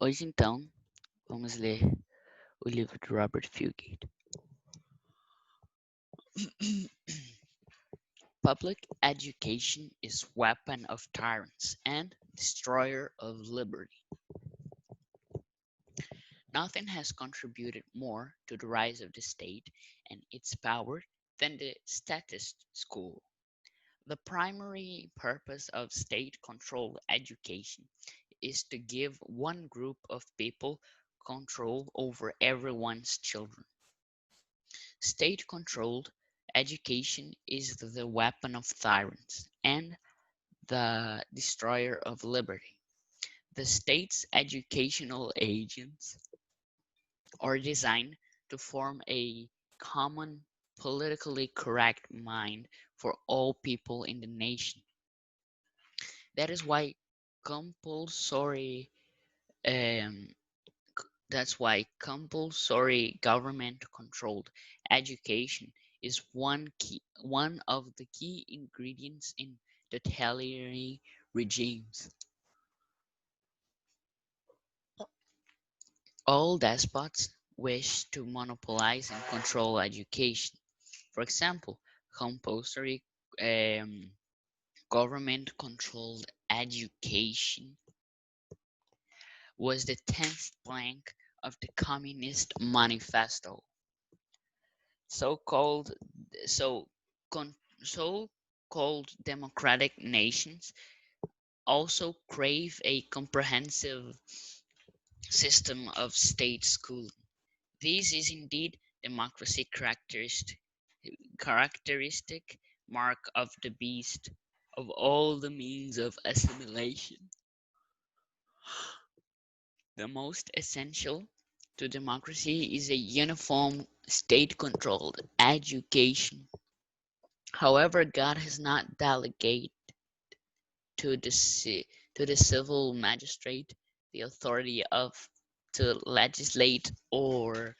Hoje então vamos ler o livro de Robert Fugate. Public education is weapon of tyrants and destroyer of liberty. Nothing has contributed more to the rise of the state and its power than the status school. The primary purpose of state-controlled education is to give one group of people control over everyone's children. State-controlled education is the weapon of tyrants and the destroyer of liberty. The state's educational agents are designed to form a common, politically correct mind for all people in the nation. That is why compulsory um, government-controlled education is one of the key ingredients in totalitarian regimes. All despots wish to monopolize and control education. For example, compulsory um, government-controlled education was the 10th plank of the Communist Manifesto. So-called so con, so-called democratic nations also crave a comprehensive system of state schooling. This is indeed democracy characteristic mark of the beast of all the means of assimilation. The most essential to democracy is a uniform state-controlled education. However, God has not delegated to the civil magistrate the authority of to legislate or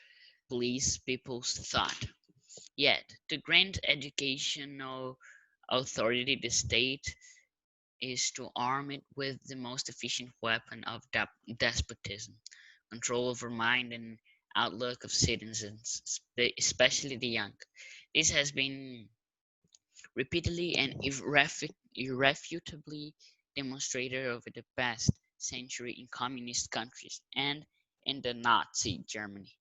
police people's thought. Yet, to grant educational authority, the state is to arm it with the most efficient weapon of despotism, control over mind and outlook of citizens, especially the young. This has been repeatedly and irrefutably demonstrated over the past century in communist countries and in the Nazi Germany.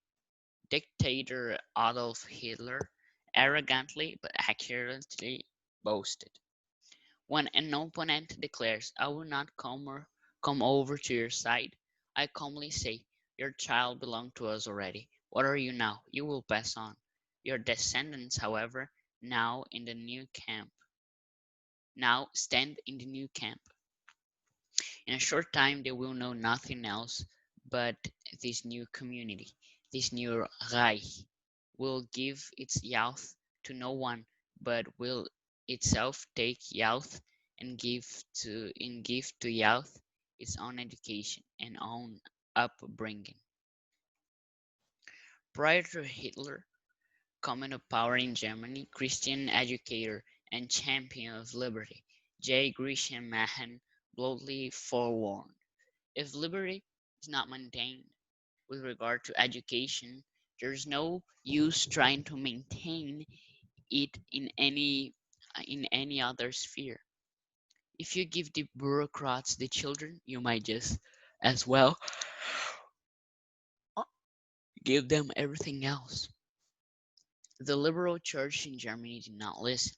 Dictator Adolf Hitler arrogantly but accurately boasted, when an opponent declares, "I will not come over to your side," I calmly say, "Your child belonged to us already. What are you now? You will pass on. Your descendants, however, now stand in the new camp. In a short time they will know nothing else but this new community. This new Reich will give its youth to no one, but will itself take youth and give to youth its own education and own upbringing." Prior to Hitler coming to power in Germany, Christian educator and champion of liberty J. Grisham Machen boldly forewarned, "If liberty is not maintained with regard to education, there is no use trying to maintain it in any other sphere. If you give the bureaucrats the children, you might just as well give them everything else." The liberal church in Germany did not listen.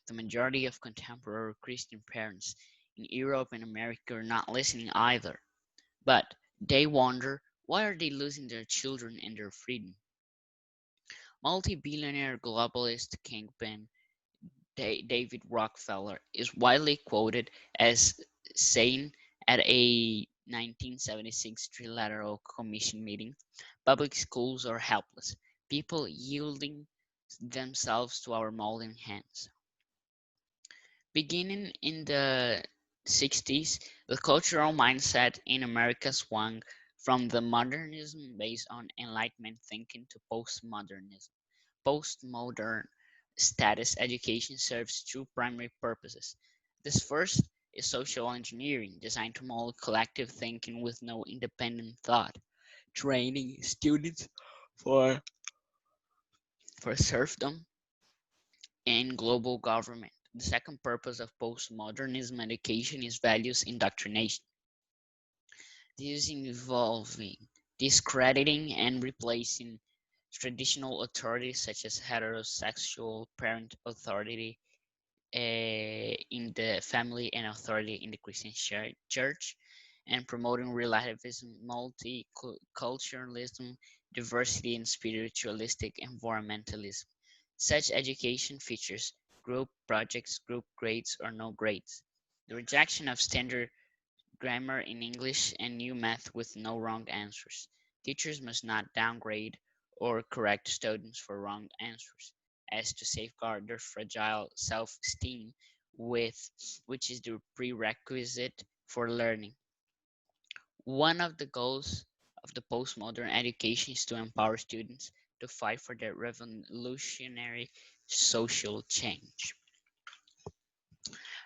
The majority of contemporary Christian parents in Europe and America are not listening either. But they wonder, why are they losing their children and their freedom? Multi-billionaire globalist kingpin David Rockefeller is widely quoted as saying at a 1976 Trilateral Commission meeting, "Public schools are helpless, people yielding themselves to our molding hands." Beginning in the 60s, the cultural mindset in America swung from the modernism based on Enlightenment thinking to postmodernism. Postmodern status education serves two primary purposes. This first is social engineering, designed to mold collective thinking with no independent thought, training students for, for serfdom and global government. The second purpose of postmodernism education is values indoctrination. These involving discrediting and replacing traditional authorities such as heterosexual parent authority in the family and authority in the Christian church, and promoting relativism, multiculturalism, diversity, and spiritualistic environmentalism. Such education features group projects, group grades, or no grades. The rejection of standard grammar in English and new math with no wrong answers. Teachers must not downgrade or correct students for wrong answers, as to safeguard their fragile self-esteem, which is the prerequisite for learning. One of the goals of the postmodern education is to empower students to fight for their revolutionary social change.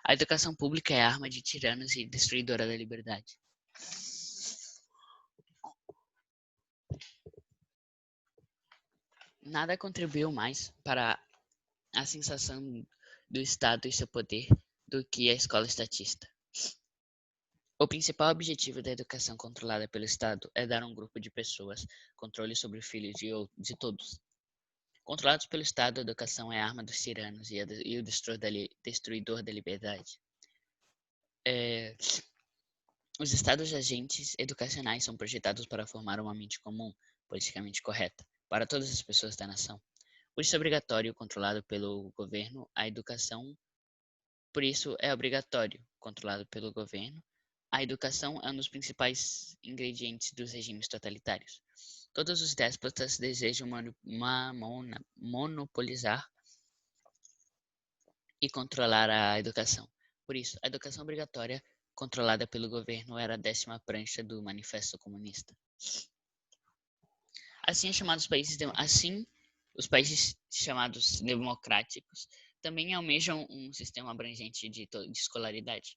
A educação pública é a arma de tiranos e destruidora da liberdade. Nada contribuiu mais para a sensação do Estado e seu poder do que a escola estatista. O principal objetivo da educação controlada pelo Estado é dar a um grupo de pessoas controle sobre os filhos de todos. Controlados pelo Estado, a educação é a arma dos tiranos e o destruidor da liberdade. Os estados agentes educacionais são projetados para formar uma mente comum, politicamente correta, para todas as pessoas da nação. Por isso é obrigatório, controlado pelo governo, a educação. Por isso é obrigatório, controlado pelo governo, a educação é um dos principais ingredientes dos regimes totalitários. Todos os déspotas desejam monopolizar e controlar a educação. Por isso, a educação obrigatória, controlada pelo governo, era a 10ª prancha do Manifesto Comunista. Assim, os países chamados democráticos também almejam um sistema abrangente de escolaridade.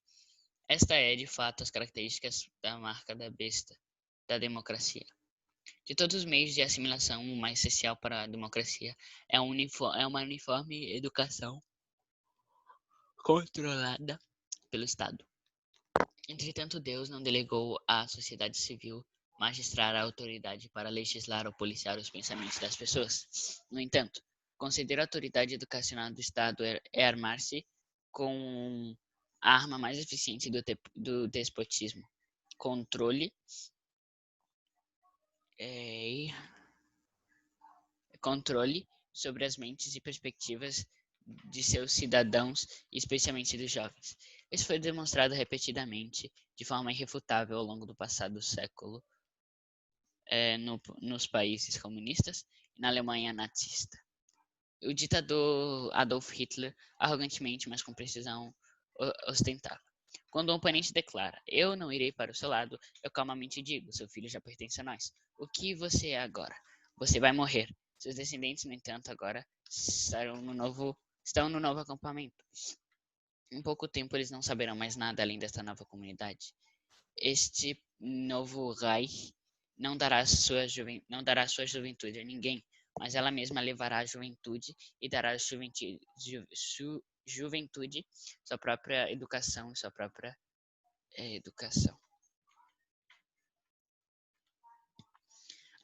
Esta é, de fato, as características da marca da besta da democracia. De todos os meios de assimilação, o mais essencial para a democracia é uma uniforme educação controlada pelo Estado. Entretanto, Deus não delegou à sociedade civil magistrar a autoridade para legislar ou policiar os pensamentos das pessoas. No entanto, conceder a autoridade educacional do Estado é armar-se com a arma mais eficiente do despotismo: controle sobre as mentes e perspectivas de seus cidadãos, especialmente dos jovens. Isso foi demonstrado repetidamente, de forma irrefutável ao longo do passado século, nos países comunistas e na Alemanha nazista. O ditador Adolf Hitler, arrogantemente, mas com precisão, ostentava. Quando um oponente declara, eu não irei para o seu lado, eu calmamente digo, seu filho já pertence a nós. O que você é agora? Você vai morrer. Seus descendentes, no entanto, agora estão no novo acampamento. Em pouco tempo eles não saberão mais nada além desta nova comunidade. Este novo Reich não dará sua juventude a ninguém, mas ela mesma levará a juventude e dará à juventude sua própria educação e sua própria educação.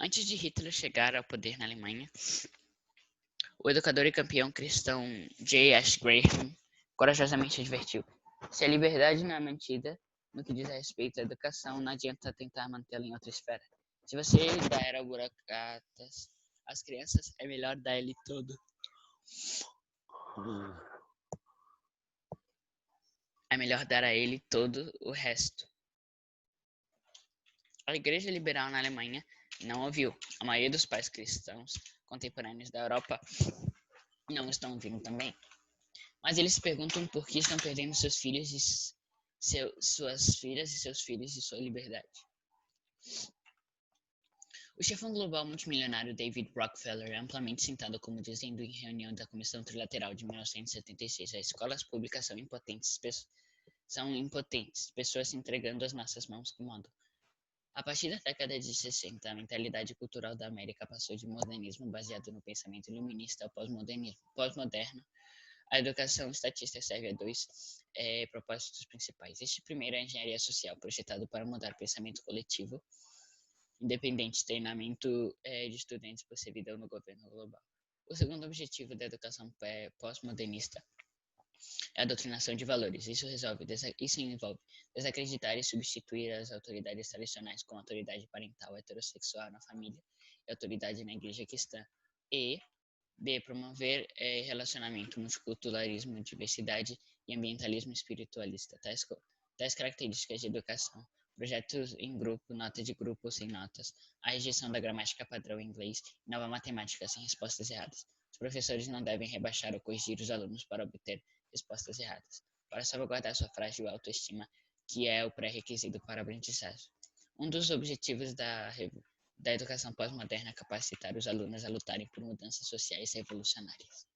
Antes de Hitler chegar ao poder na Alemanha, o educador e campeão cristão J. H. Graham corajosamente advertiu: se a liberdade não é mantida no que diz respeito à educação, não adianta tentar mantê-la em outra esfera. Se você dar a burocratas às crianças, é melhor dar ele todo. É melhor dar a ele todo o resto. A Igreja Liberal na Alemanha não ouviu. A maioria dos pais cristãos contemporâneos da Europa não estão ouvindo também. Mas eles se perguntam por que estão perdendo seus filhos suas filhas e seus filhos de sua liberdade. O chefão global multimilionário David Rockefeller é amplamente citado como dizendo em reunião da Comissão Trilateral de 1976: as escolas públicas são impotentes são impotentes, pessoas se entregando às nossas mãos que mandam. A partir da década de 60, a mentalidade cultural da América passou de modernismo baseado no pensamento iluminista ao pós-moderno. A educação estatista serve a dois propósitos principais. Este primeiro é a engenharia social, projetado para mudar o pensamento coletivo, independente treinamento de estudantes por servidão no governo global. O segundo objetivo da educação pós-modernista é a doutrinação de valores. Isso envolve desacreditar e substituir as autoridades tradicionais com autoridade parental heterossexual na família e autoridade na igreja cristã. E B. Promover relacionamento, multiculturalismo, diversidade e ambientalismo espiritualista. Tais características de educação: projetos em grupo, nota de grupo sem notas, a rejeição da gramática padrão em inglês e nova matemática sem respostas erradas. Os professores não devem rebaixar ou corrigir os alunos para obter respostas erradas, para salvaguardar sua frágil autoestima, que é o pré-requisito para a aprendizagem. Um dos objetivos da educação pós-moderna é capacitar os alunos a lutarem por mudanças sociais revolucionárias.